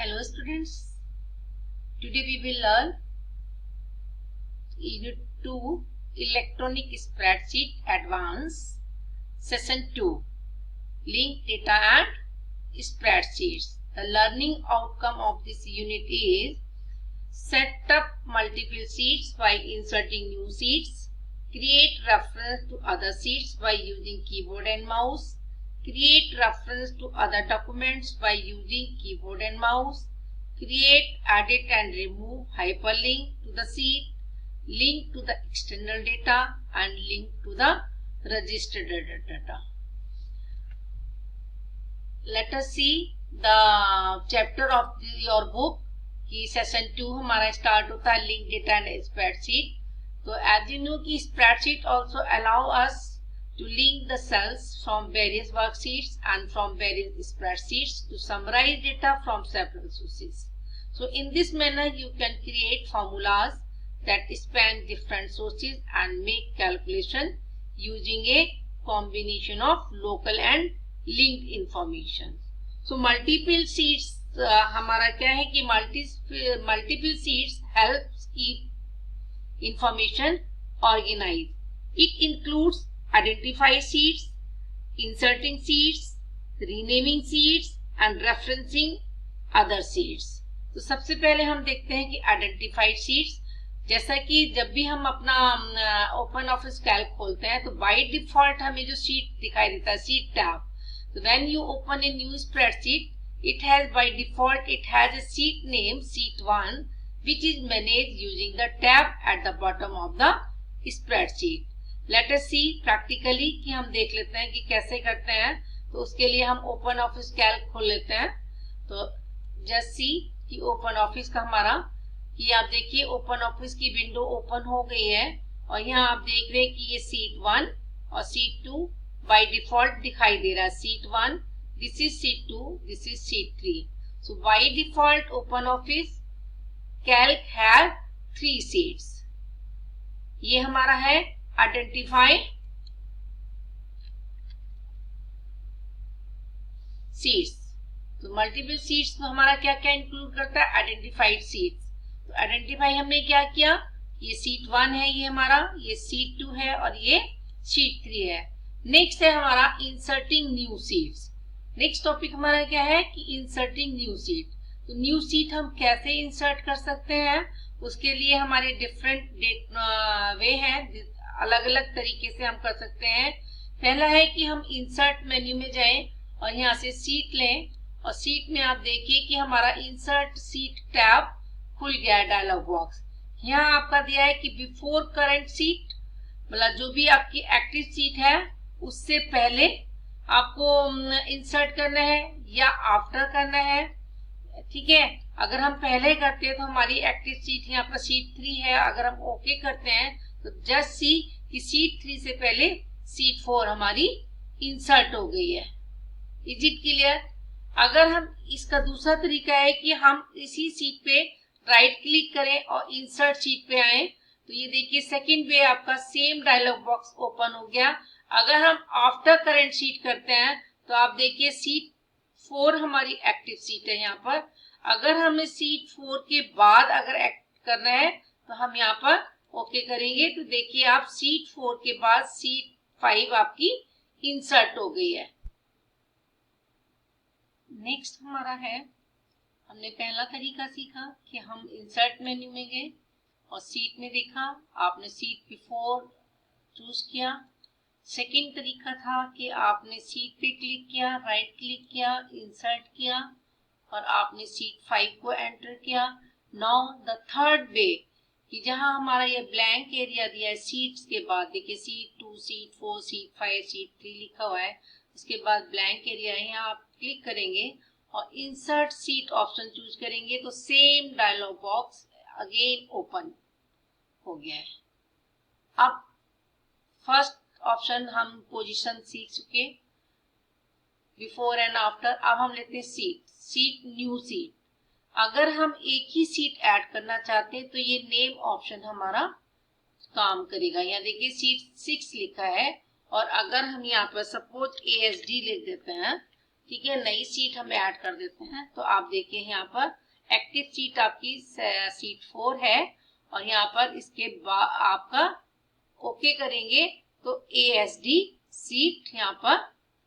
Hello students, today we will learn Unit 2 Electronic Spreadsheet Advanced Session 2 Link Data and Spreadsheets. The learning outcome of this unit is set up multiple sheets by inserting new sheets, create reference to other sheets by using keyboard and mouse, create reference to other documents by using keyboard and mouse, create, edit and remove hyperlink to the sheet, link to the external data and link to the registered data. Let us see the chapter of your book कि session 2 हमारा start होता है link data and spreadsheet. तो as you know कि spreadsheet also allow us to link the cells from various worksheets and from various spreadsheets to summarize data from several sources. So in this manner you can create formulas that span different sources and make calculation using a combination of local and linked information. So multiple sheets हमारा क्या है कि multiple sheets helps keep information organized. It includes identify sheets, inserting sheets, renaming sheets and referencing other sheets. तो सबसे पहले हम देखते हैं कि आइडेंटिफाइड शीट्स. जैसा कि जब भी हम अपना ओपन ऑफिस कैल्क खोलते हैं तो बाय डिफॉल्ट हमें जो शीट दिखाई देता है sheet tab. So when you open a new spreadsheet, it has by default it has a sheet name sheet 1 which is managed using the tab at the bottom of the spreadsheet. Let us see practically कि हम देख लेते हैं कि कैसे करते हैं. तो उसके लिए हम ओपन ऑफिस कैल्क खोल लेते हैं. तो जस्ट सी कि ओपन ऑफिस का हमारा कि आप देखिए ओपन ऑफिस की विंडो ओपन हो गई है और यहाँ आप देख रहे हैं कि ये सीट 1 और सीट 2 बाय डिफॉल्ट दिखाई दे रहा है. Seat 1 this is seat 2 this is seat 3. So by default open office Calc have 3 seats. ये हमारा है आइडेंटिफाई सीट्स. तो मल्टीपल सीट्स में हमारा क्या क्या इंक्लूड करता है आइडेंटिफाइड सीट्स. तो आइडेंटिफाई हमने क्या किया, ये सीट 1 है, ये हमारा ये सीट 2 है और ये सीट 3 है. नेक्स्ट है हमारा inserting new seats. Next topic हमारा क्या है कि इंसर्टिंग न्यू सीट. तो न्यू सीट हम कैसे इंसर्ट कर सकते हैं, उसके लिए हमारे डिफरेंट वे हैं, अलग अलग तरीके से हम कर सकते हैं. पहला है कि हम इंसर्ट मेन्यू में जाएं और यहाँ से सीट लें और सीट में आप देखिए कि हमारा इंसर्ट सीट टैब खुल गया है डायलॉग बॉक्स. यहाँ आपका दिया है कि बिफोर करंट सीट, मतलब जो भी आपकी एक्टिव सीट है उससे पहले आपको इंसर्ट करना है या आफ्टर करना है. ठीक है, अगर हम पहले करते हैं तो हमारी एक्टिव सीट यहाँ पर सीट 3 है. अगर हम ओके करते हैं तो जस्ट सी कि सीट 3 से पहले सीट 4 हमारी इंसर्ट हो गई है. Is it clear. अगर हम इसका दूसरा तरीका है कि हम इसी सीट पे राइट क्लिक करें और इंसर्ट सीट पे आए तो ये देखिए सेकंड वे आपका सेम डायलॉग बॉक्स ओपन हो गया. अगर हम आफ्टर करंट सीट करते हैं तो आप देखिए सीट 4 हमारी एक्टिव सीट है यहाँ पर. अगर हमें सीट 4 के बाद अगर एक्ट करना है तो हम यहाँ पर ओके करेंगे. तो देखिए आप सीट 4 के बाद सीट 5 आपकी इंसर्ट हो गई है. नेक्स्ट हमारा है, हमने पहला तरीका सीखा कि हम इंसर्ट मेन्यू में गए और सीट में देखा, आपने सीट बिफोर चूज किया. सेकंड तरीका था कि आपने सीट पे क्लिक किया, राइट क्लिक किया, इंसर्ट किया और आपने सीट 5 को एंटर किया. नाउ द थर्ड वे कि जहां हमारा ये ब्लैंक एरिया दिया है सीट्स के बाद, देखिए सीट 2 सीट 4 सीट 5 सीट 3 लिखा हुआ है, उसके बाद ब्लैंक एरिया है, यहाँ आप क्लिक करेंगे और इंसर्ट सीट ऑप्शन चूज करेंगे तो same dialog box again open हो गया है. अब फर्स्ट ऑप्शन हम पोजीशन सीख चुके, बिफोर एंड आफ्टर. अब हम लेते हैं सीट न्यू सीट. अगर हम एक ही सीट ऐड करना चाहते हैं तो ये नेम ऑप्शन हमारा काम करेगा. यहाँ देखिए सीट 6 लिखा है और अगर हम यहाँ पर सपोज ASD लिख देते हैं ठीक है, नई सीट हम ऐड कर देते हैं। तो आप देखिए यहाँ पर एक्टिव सीट आपकी सीट 4 है और यहाँ पर इसके बाद आपका ओके करेंगे तो ASD सीट यहाँ पर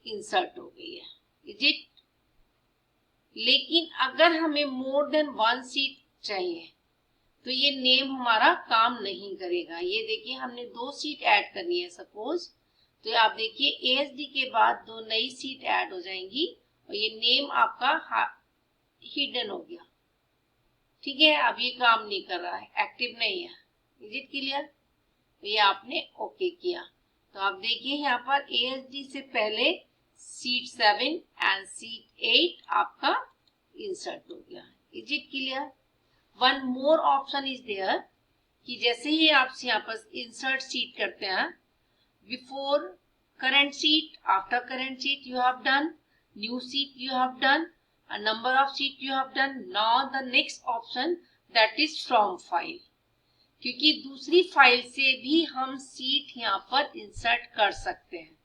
इंसर्ट हो गई है। Is it? लेकिन अगर हमें मोर देन 1 सीट चाहिए तो ये नेम हमारा काम नहीं करेगा। ये देखिए हमने 2 सीट ऐड करनी है सपोज, तो आप देखिए ASD के बाद 2 नई सीट ऐड हो जाएंगी और ये नेम आपका हिडन हो गया। ठीक है, अब ये काम नहीं कर रहा है, एक्टिव नहीं है। Is it clear? तो ये आपने ओके किया। तो आप देखिए यहाँ पर ASD से पहले सीट 7 एंड सीट 8 आपका इंसर्ट हो गया। Is it clear? One more option is there कि जैसे ही आप यहाँ पर इंसर्ट सीट करते हैं, before current seat, after current seat you have done, new seat you have done, a number of seat you have done. Now the next option that is from file, क्योंकि दूसरी file से भी हम seat यहाँ पर insert कर सकते हैं।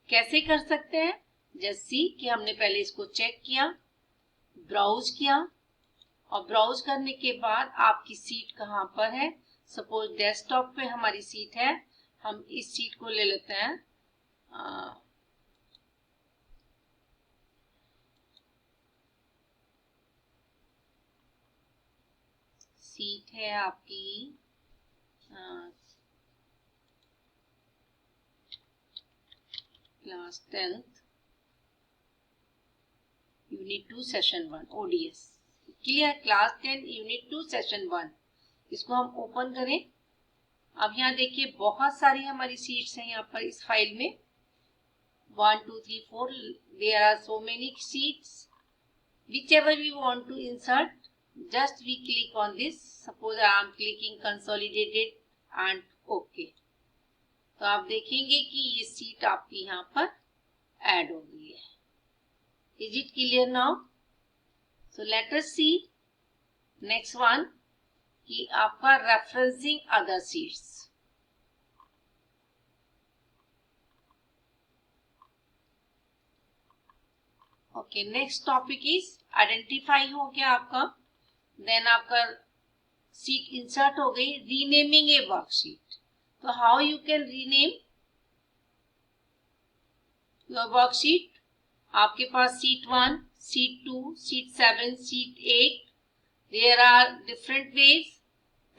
कैसे कर सकते हैं? जैसे कि हमने पहले इसको चेक किया, ब्राउज किया और ब्राउज करने के बाद आपकी सीट कहाँ पर है। सपोज डेस्कटॉप पे हमारी सीट है, हम इस सीट को ले लेते हैं। सीट है आपकी class 10th unit 2 session 1 ODS। Clear? Class 10 unit 2 session 1, इसको हम ओपन करें। अब यहाँ देखिए बहुत सारी हमारी सीट्स हैं यहाँ पर इस फाइल में, 1 2 3 4, there are so many sheets. whichever we want to insert, just we click on this. Suppose I am clicking consolidated and OK, तो आप देखेंगे कि ये सीट आपकी यहाँ पर ऐड हो गई है। Is it clear now? So let us see next one कि आपका referencing other seats। Okay, next topic is identify हो गया आपका, देन आपका सीट इंसर्ट हो गई। रीनेमिंग ए वर्कशीट, तो how you can rename your worksheet. आपके पास sheet 1, sheet 2, sheet 7, sheet 8, there are different ways.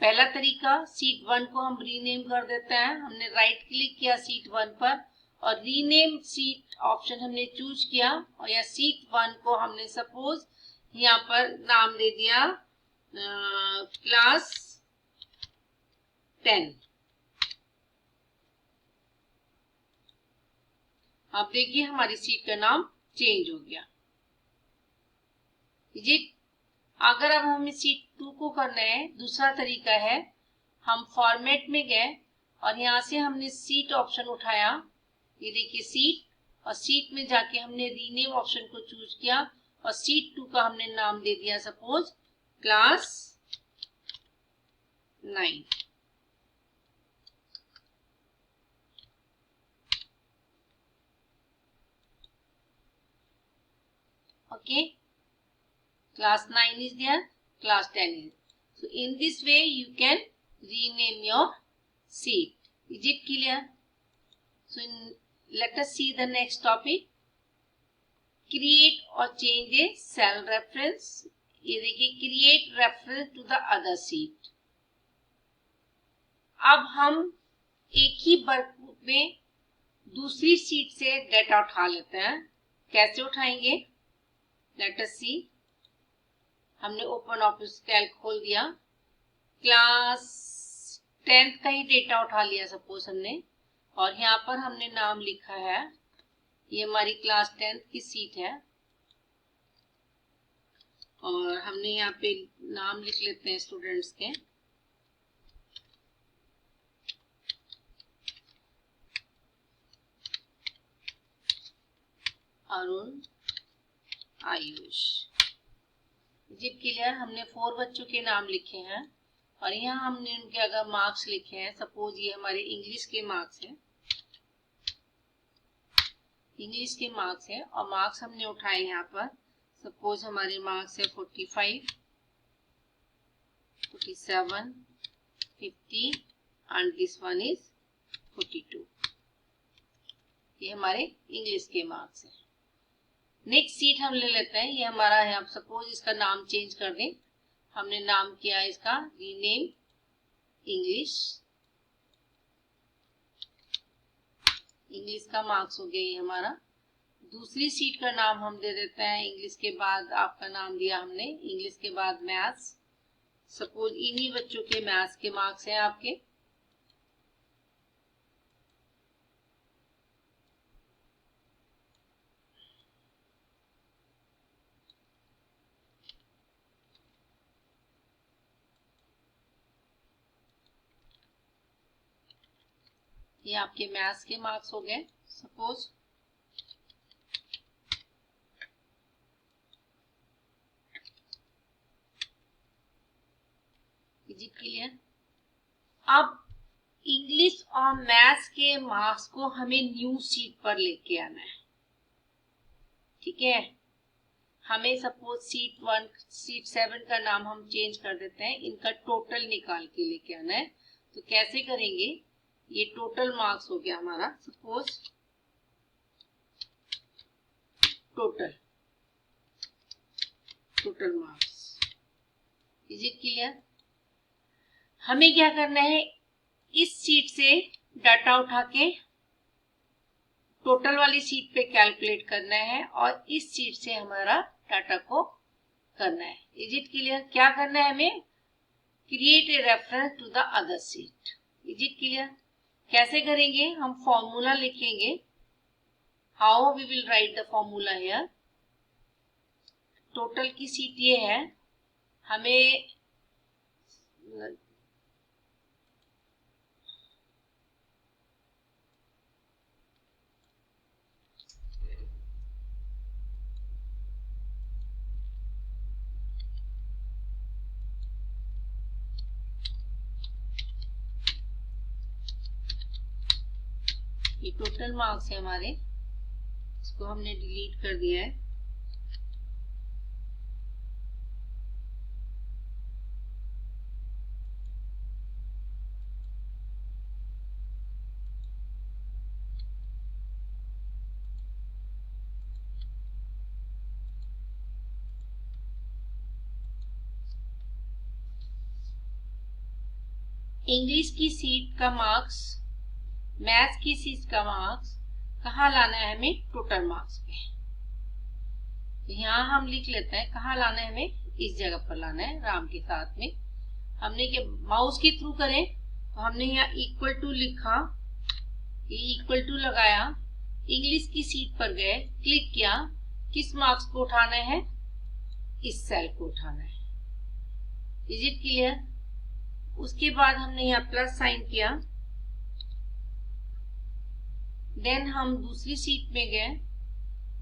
पहला तरीका, सीट 1 को हम रीनेम कर देते हैं। हमने राइट क्लिक किया सीट 1 पर और रीनेम सीट ऑप्शन हमने चूज किया और या सीट 1 को हमने सपोज यहाँ पर नाम दे दिया क्लास 10। अब देखिए हमारी सीट का नाम चेंज हो गया। जी, अगर अब हमें सीट 2 को करना है, दूसरा तरीका है, हम फॉर्मेट में गए और यहाँ से हमने सीट ऑप्शन उठाया। ये देखिए सीट, और सीट में जाके हमने रीनेम ऑप्शन को चूज किया और सीट 2 का हमने नाम दे दिया suppose class 9। Okay, class 9 is there, class 10 is there. So in this way you can rename your seat. Is it clear? So let us see the next topic. Create or change a cell reference. ये देखिए create reference to the other seat. अब हम एक ही workbook में दूसरी seat से data उठा लेते हैं। कैसे उठाएंगे? Let us see. हमने ओपन ऑफिस कैल्क खोल दिया, क्लास 10th का ही डेटा उठा लिया सपोज हमने, और यहाँ पर हमने नाम लिखा है, ये हमारी क्लास 10th की सीट है और हमने यहाँ पे नाम लिख लेते हैं स्टूडेंट्स के। अरुण, आयुष। जी क्लियर? हमने 4 बच्चों के नाम लिखे हैं और यहाँ हमने उनके अगर मार्क्स लिखे हैं, सपोज ये हमारे इंग्लिश के मार्क्स हैं, इंग्लिश के मार्क्स है और मार्क्स हमने उठाए यहाँ पर। सपोज हमारे मार्क्स है 45, 47, 50 एंड दिस वन इज 42। ये हमारे इंग्लिश के मार्क्स हैं। नेक्स्ट सीट हम ले लेते हैं। ये हमारा है, आप सपोज इसका नाम चेंज कर दें। हमने नाम किया इसका रीनेम इंग्लिश। इंग्लिश का मार्क्स हो गया ये हमारा। दूसरी सीट का नाम हम दे देते हैं। इंग्लिश के बाद आपका नाम दिया हमने, इंग्लिश के बाद मैथ्स। सपोज इन्हीं बच्चों के मैथ्स के मार्क्स हैं आपके। ये आपके मैथ्स के मार्क्स हो गए। Suppose clear. अब इंग्लिश और मैथ्स के मार्क्स को हमें न्यू सीट पर लेके आना है, ठीक है। हमें सपोज सीट 1, सीट 7 का नाम हम चेंज कर देते हैं। इनका टोटल निकाल के लेके आना है। तो कैसे करेंगे? ये टोटल मार्क्स हो गया हमारा। Suppose total marks. Is it clear? हमें क्या करना है, इस सीट से डाटा उठा के टोटल वाली सीट पे कैलकुलेट करना है और इस सीट से हमारा डाटा को करना है। Is it clear? क्या करना है हमें? Create a reference to the other sheet. Is it clear? कैसे करेंगे? हम फॉर्मूला लिखेंगे। How we will write the formula here. Total की सीट ये है, हमें ये टोटल मार्क्स है हमारे, इसको हमने डिलीट कर दिया है। इंग्लिश की सीट का मार्क्स, मैथ्स की सीट का मार्क्स कहाँ लाना है हमें? टोटल मार्क्स पे। तो यहाँ हम लिख लेते हैं कहाँ लाना है हमें, इस जगह पर लाना है राम के साथ में। हमने क्या माउस के थ्रू करें तो हमने यहाँ इक्वल टू लिखा, ये इक्वल टू लगाया, इंग्लिश की सीट पर गए, क्लिक किया, किस मार्क्स को उठाना है? इस सेल को उठाना है। Is it clear? उसके बाद हमने यहाँ प्लस साइन किया, देन हम दूसरी सीट में गए।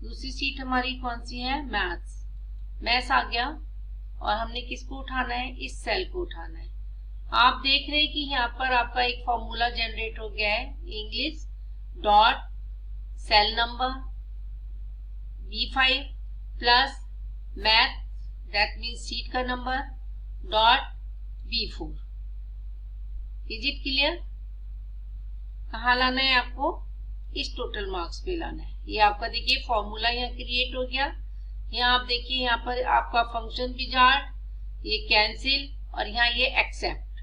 दूसरी सीट हमारी कौन सी है? मैथ्स। मैथ्स आ गया और हमने किसको उठाना है? इस सेल को उठाना है। आप देख रहे हैं कि यहाँ पर आपका एक फॉर्मूला जनरेट हो गया है, English dot cell number B5 plus math, that means sheet का नंबर, dot B4। Is it clear? कहाँ लाना है आपको? इस टोटल मार्क्स पे लाना है। ये आपका देखिए फॉर्मूला यहाँ क्रिएट हो गया। यहाँ आप देखिए यहाँ पर आपका फंक्शन विजार्ड, ये कैंसिल और यहाँ ये एक्सेप्ट।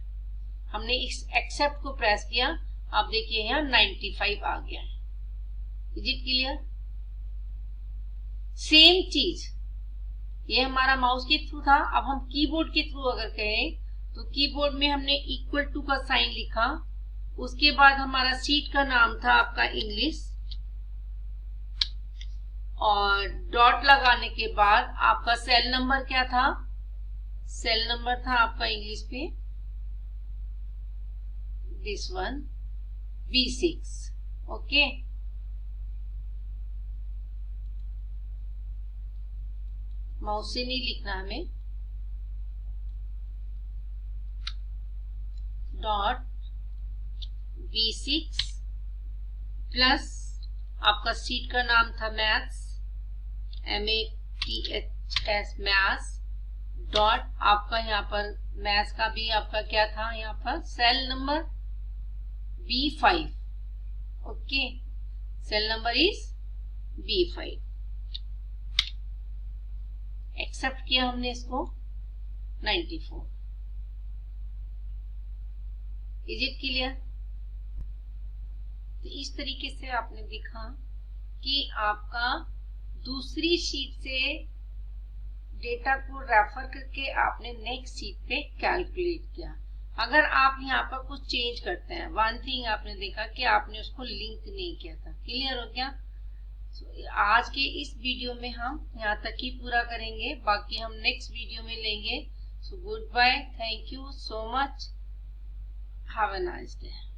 हमने इस एक्सेप्ट को प्रेस किया, आप देखिए यहाँ 95 आ गया है। Is it clear? सेम चीज ये हमारा माउस के थ्रू था। अब हम कीबोर्ड के थ्रू अगर कहें तो कीबोर्ड में हमने इक्वल टू का साइन लिखा, उसके बाद हमारा सीट का नाम था आपका इंग्लिश और डॉट लगाने के बाद आपका सेल नंबर क्या था? सेल नंबर था आपका इंग्लिश पे this one B6। Okay, mouse से नहीं लिखना हमें, डॉट B6 प्लस आपका सीट का नाम था मैथ्स, MATHS मैथ्स डॉट, आपका यहाँ पर मैथ्स का भी आपका क्या था, यहाँ पर सेल नंबर B5, ओके, cell number is B5। Accept किया हमने इसको 94। Is it clear? तो इस तरीके से आपने देखा कि आपका दूसरी शीट से डेटा को रेफर करके आपने नेक्स्ट शीट पे कैलकुलेट किया। अगर आप यहाँ पर कुछ चेंज करते हैं, वन थिंग आपने देखा कि आपने उसको लिंक नहीं किया था। क्लियर हो गया? आज के इस वीडियो में हम यहाँ तक ही पूरा करेंगे, बाकी हम नेक्स्ट वीडियो में लेंगे। So good bye, thank you so much, have a nice day.